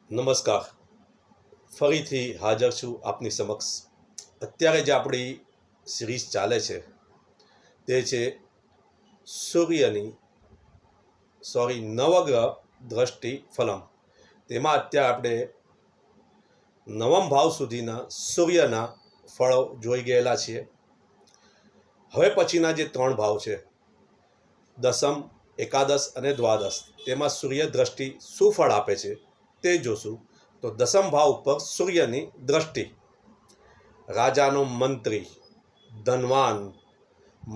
નમસ્કાર. ફરીથી હાજર છું આપની સમક્ષ. અત્યારે જે આપણી સિરીઝ ચાલે છે તે છે નવગ્રહ દ્રષ્ટિ ફલમ. તેમાં અત્યારે આપણે નવમ ભાવ સુધીના સૂર્યના ફળો જોઈ ગયેલા છીએ. હવે પછીના જે 3 ભાવ છે, દસમ, એકાદશ અને દ્વાદશ, તેમાં સૂર્ય દ્રષ્ટિ શું ફળ આપે છે તે જોશું. તો દસમ ભાવ ઉપર સૂર્યની દ્રષ્ટિ. રાજાનો મંત્રી, ધનવાન,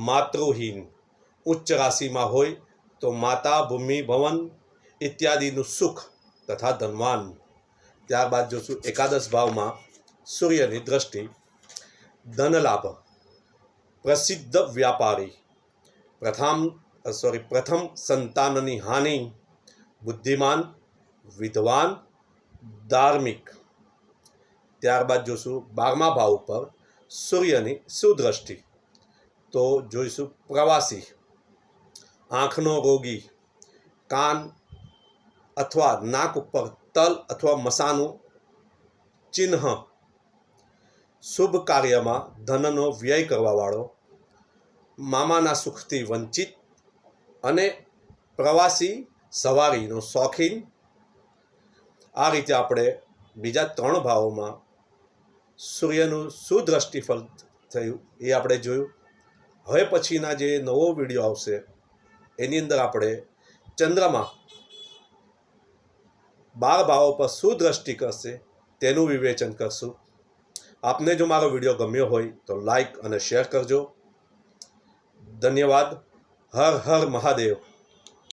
માતૃહીન, ઉચ્ચ રાશિમાં હોય તો માતા, ભૂમિ, ભવન ઇત્યાદિનું સુખ તથા ધનવાન. ત્યારબાદ જોશું એકાદશ ભાવમાં સૂર્યની દ્રષ્ટિ. ધનલાભ, પ્રસિદ્ધ વ્યાપારી, પ્રથમ સંતાનની હાનિ, બુદ્ધિમાન, વિદ્વાન, ધાર્મિક. ત્યારબાદ જોશું 12મા ભાવ ઉપર સૂર્યની સુદ્રષ્ટિ. તો જોઈશું પ્રવાસી, આંખનો રોગી, કાન અથવા નાક ઉપર તલ અથવા મસાનું ચિહ્ન, શુભ કાર્યમાં ધનનો વ્યય કરવાવાળો, મામાના સુખથી વંચિત અને પ્રવાસી સવારીનો શોખીન. આ રીતે આપણે બીજા 3 ભાવોમાં સૂર્યનું સુદ્રષ્ટિફળ થયું એ આપણે જોયું. હવે પછીના જે નવો વિડીયો આવશે એની અંદર આપણે ચંદ્રમાં 12 ભાવો પર શું દ્રષ્ટિ કરશે તેનું વિવેચન કરશું. આપને જો મારો વિડીયો ગમ્યો હોય તો લાઈક અને શેર કરજો. ધન્યવાદ. હર હર મહાદેવ.